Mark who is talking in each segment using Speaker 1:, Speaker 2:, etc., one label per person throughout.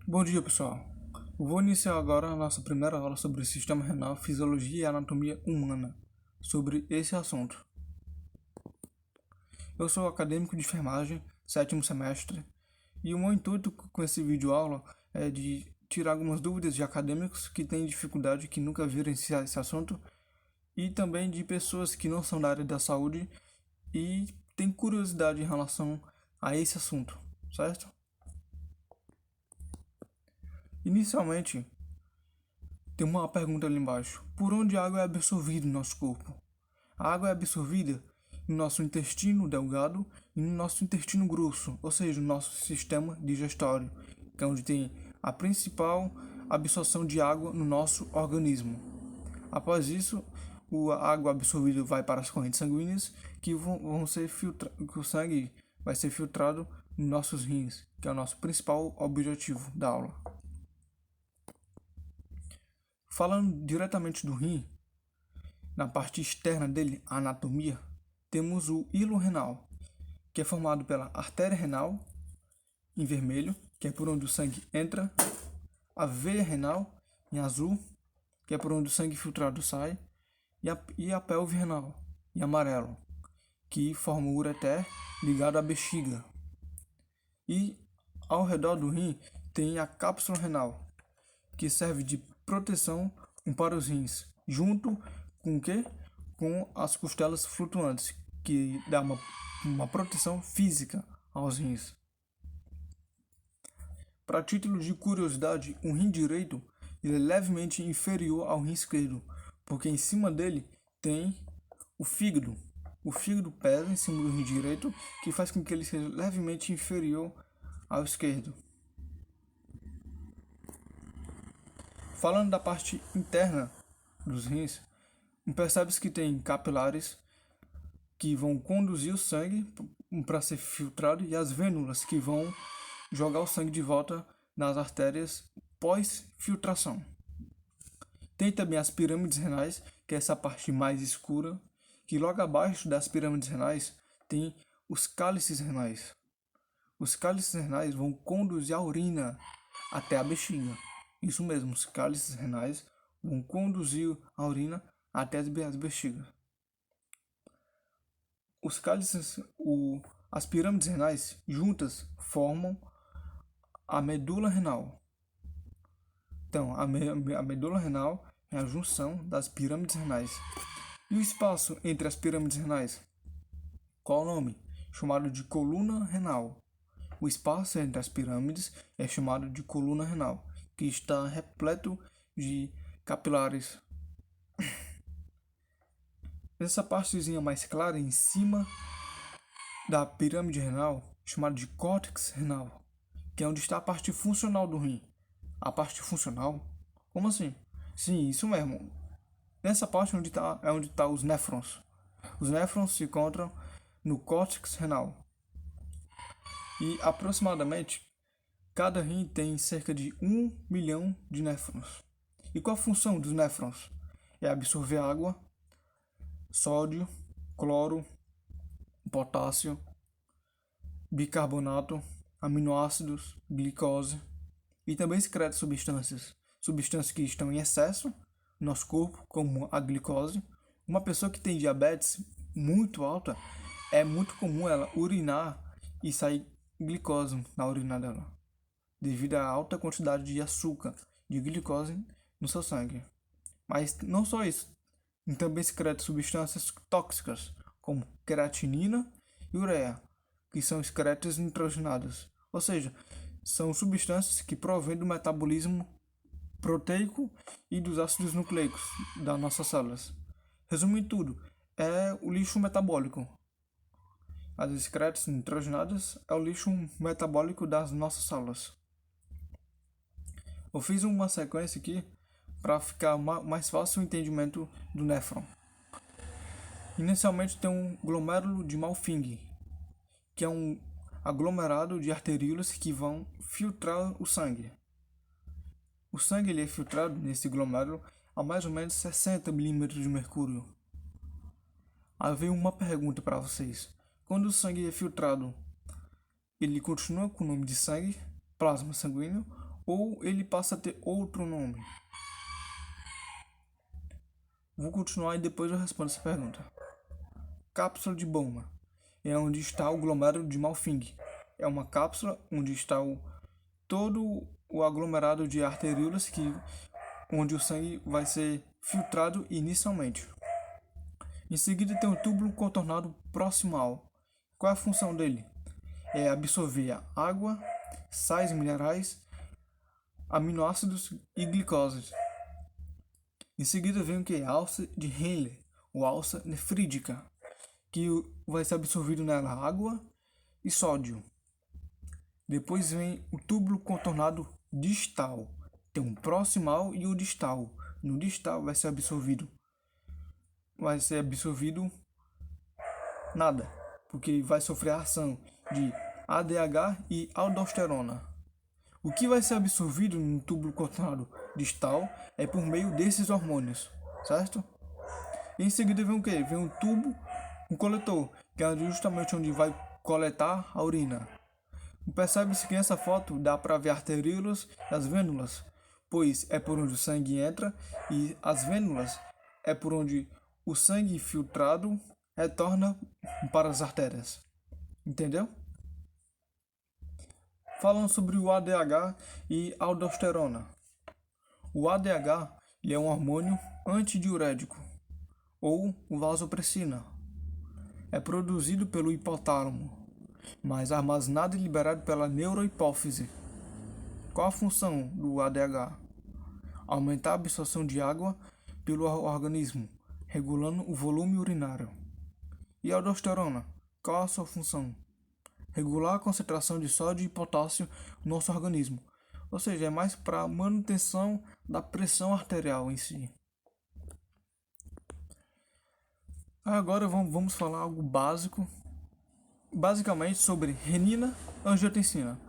Speaker 1: Bom dia, pessoal. Eu vou iniciar agora a nossa primeira aula sobre o sistema renal, fisiologia e anatomia humana, sobre esse assunto. Eu sou acadêmico de enfermagem, sétimo semestre, e o meu intuito com esse vídeo aula é de tirar algumas dúvidas de acadêmicos que têm dificuldade, que nunca viram esse assunto, e também de pessoas que não são da área da saúde e têm curiosidade em relação a esse assunto, certo? Inicialmente, tem uma pergunta ali embaixo. Por onde a água é absorvida no nosso corpo? A água é absorvida no nosso intestino delgado e no nosso intestino grosso, ou seja, no nosso sistema digestório, que é onde tem a principal absorção de água no nosso organismo. Após isso, a água absorvida vai para as correntes sanguíneas, que vão ser que o sangue vai ser filtrado nos nossos rins, que é o nosso principal objetivo da aula. Falando diretamente do rim, na parte externa dele, a anatomia, temos o hilo renal, que é formado pela artéria renal, em vermelho, que é por onde o sangue entra, a veia renal, em azul, que é por onde o sangue filtrado sai, e a pelve renal, em amarelo, que forma o ureter ligado à bexiga. E ao redor do rim tem a cápsula renal, que serve de proteção para os rins, junto com o quê? Com as costelas flutuantes, que dá uma proteção física aos rins. Para título de curiosidade, o rim direito ele é levemente inferior ao rim esquerdo, porque em cima dele tem o fígado. O fígado pesa em cima do rim direito, que faz com que ele seja levemente inferior ao esquerdo. Falando da parte interna dos rins, percebe-se que tem capilares que vão conduzir o sangue para ser filtrado e as vênulas que vão jogar o sangue de volta nas artérias pós-filtração. Tem também as pirâmides renais, que é essa parte mais escura, que logo abaixo das pirâmides renais tem os cálices renais. Os cálices renais vão conduzir a urina até a bexiga. Isso mesmo, os cálices renais vão conduzir a urina até as bexigas. Os cálices, as pirâmides renais juntas formam a medula renal. Então, a medula renal é a junção das pirâmides renais. E o espaço entre as pirâmides renais? Qual o nome? Chamado de coluna renal. O espaço entre as pirâmides é chamado de coluna renal, que está repleto de capilares. Essa partezinha mais clara em cima da pirâmide renal, chamada de córtex renal, que é onde está a parte funcional do rim. A parte funcional? Como assim? Sim, isso mesmo. Nessa parte é onde está os néfrons. Os néfrons se encontram no córtex renal. E aproximadamente cada rim tem cerca de 1 milhão de néfrons. E qual a função dos néfrons? É absorver água, sódio, cloro, potássio, bicarbonato, aminoácidos, glicose e também excreta substâncias que estão em excesso no nosso corpo, como a glicose. Uma pessoa que tem diabetes muito alta, é muito comum ela urinar e sair glicose na urina dela, devido à alta quantidade de açúcar, de glicose no seu sangue. Mas não só isso, também secreta substâncias tóxicas, como creatinina e ureia, que são excretas nitrogenadas, ou seja, são substâncias que provêm do metabolismo proteico e dos ácidos nucleicos das nossas células. Resumindo tudo, é o lixo metabólico. As excretas nitrogenadas é o lixo metabólico das nossas células. Eu fiz uma sequência aqui para ficar mais fácil o entendimento do néfron. Inicialmente tem um glomérulo de Malfing, que é um aglomerado de arteríolas que vão filtrar o sangue. O sangue ele é filtrado nesse glomérulo a mais ou menos 60 milímetros de mercúrio. Aí veio uma pergunta para vocês. Quando o sangue é filtrado, ele continua com o nome de sangue, plasma sanguíneo, ou ele passa a ter outro nome? Vou continuar e depois eu respondo essa pergunta. Cápsula de Bowman é onde está o glomérulo de Malfing. É uma cápsula onde está todo o aglomerado de arteríolas onde o sangue vai ser filtrado inicialmente. Em seguida tem o túbulo contornado proximal. Qual é a função dele? É absorver a água, sais minerais, aminoácidos e glicose. Em seguida vem o que? A alça de Henle, ou alça nefrídica, que vai ser absorvido nela água e sódio. Depois vem o túbulo contornado distal. Tem um proximal e o distal. No distal vai ser absorvido nada, porque vai sofrer a ação de ADH e aldosterona. O que vai ser absorvido no túbulo contornado distal é por meio desses hormônios, certo? E em seguida vem o quê? Vem um tubo, um coletor, que é justamente onde vai coletar a urina. Percebe-se que nessa foto dá para ver arteríolas e as vênulas, pois é por onde o sangue entra, e as vênulas é por onde o sangue filtrado retorna para as artérias. Entendeu? Falando sobre o ADH e aldosterona. O ADH é um hormônio antidiurético, ou vasopressina. É produzido pelo hipotálamo, mas armazenado e liberado pela neurohipófise. Qual a função do ADH? Aumentar a absorção de água pelo organismo, regulando o volume urinário. E a aldosterona? Qual a sua função? Regular a concentração de sódio e potássio no nosso organismo. Ou seja, é mais para manutenção da pressão arterial em si. Agora vamos falar algo básico, basicamente sobre renina e angiotensina.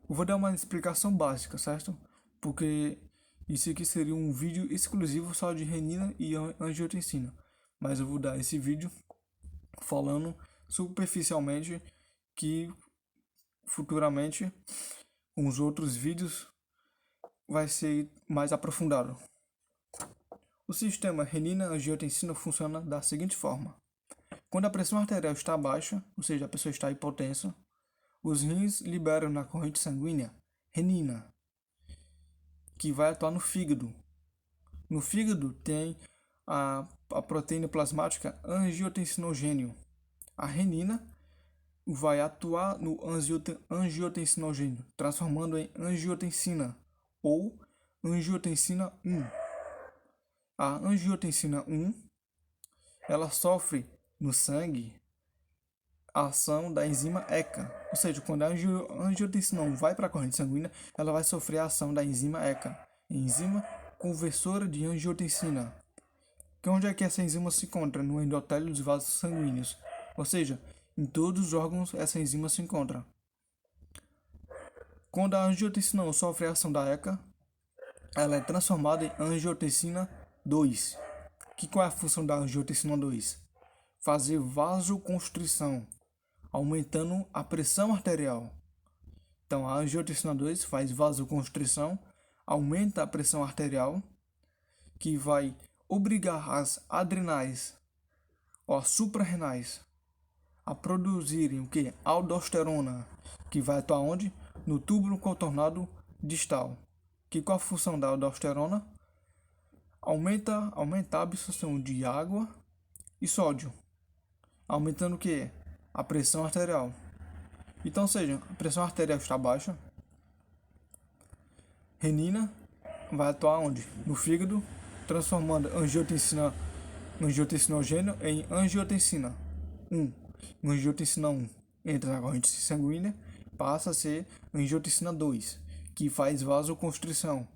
Speaker 1: Eu vou dar uma explicação básica, certo? Porque isso aqui seria um vídeo exclusivo só de renina e angiotensina. Mas eu vou dar esse vídeo falando superficialmente, que futuramente com os outros vídeos vai ser mais aprofundado. O sistema renina-angiotensina funciona da seguinte forma. Quando a pressão arterial está baixa, ou seja, a pessoa está hipotensa, os rins liberam na corrente sanguínea renina, que vai atuar no fígado. No fígado tem a proteína plasmática angiotensinogênio. A renina vai atuar no angiotensinogênio, transformando em angiotensina ou angiotensina 1. A angiotensina 1, ela sofre no sangue a ação da enzima ECA. Ou seja, quando a angiotensina 1 vai para a corrente sanguínea, ela vai sofrer a ação da enzima ECA, enzima conversora de angiotensina. Que onde é que essa enzima se encontra? No endotélio dos vasos sanguíneos. Ou seja, em todos os órgãos essa enzima se encontra. Quando a angiotensina 1 sofre a ação da ECA, ela é transformada em angiotensina 2. Qual é a função da angiotensina 2? Fazer vasoconstrição, aumentando a pressão arterial. Então, a angiotensina 2 faz vasoconstrição, aumenta a pressão arterial, que vai obrigar as adrenais, ou as suprarrenais, a produzirem o que? Aldosterona, que vai atuar onde? No túbulo contornado distal. Qual a função da aldosterona? Aumenta a absorção de água e sódio, aumentando o que? A pressão arterial. Então, ou seja, a pressão arterial está baixa, renina vai atuar onde? No fígado, transformando angiotensinogênio em angiotensina 1. Angiotensina 1 entra na corrente sanguínea, passa a ser angiotensina 2, que faz vasoconstrição.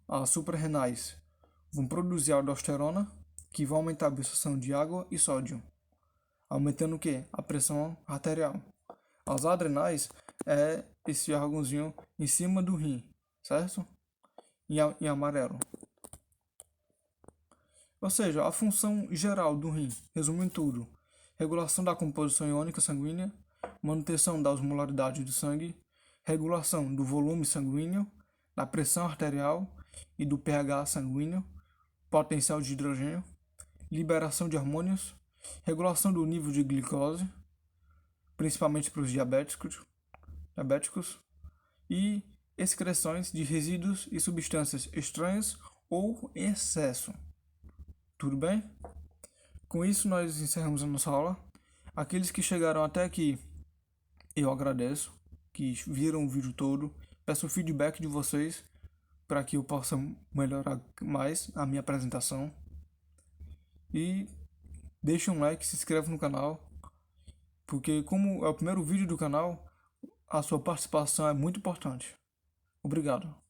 Speaker 1: As suprarrenais vão produzir aldosterona, que vai aumentar a absorção de água e sódio, aumentando o que? A pressão arterial. As adrenais é esse órgãozinho em cima do rim, certo? Em amarelo. Ou seja, a função geral do rim, resumindo tudo: regulação da composição iônica sanguínea, manutenção da osmolaridade do sangue, regulação do volume sanguíneo, da pressão arterial e do pH sanguíneo, potencial de hidrogênio, liberação de hormônios, regulação do nível de glicose, principalmente para os diabéticos, e excreções de resíduos e substâncias estranhas ou em excesso. Tudo bem? Com isso, nós encerramos a nossa aula. Aqueles que chegaram até aqui, eu agradeço, que viram o vídeo todo. Peço o feedback de vocês para que eu possa melhorar mais a minha apresentação. E deixe um like, se inscreva no canal, porque como é o primeiro vídeo do canal, a sua participação é muito importante. Obrigado.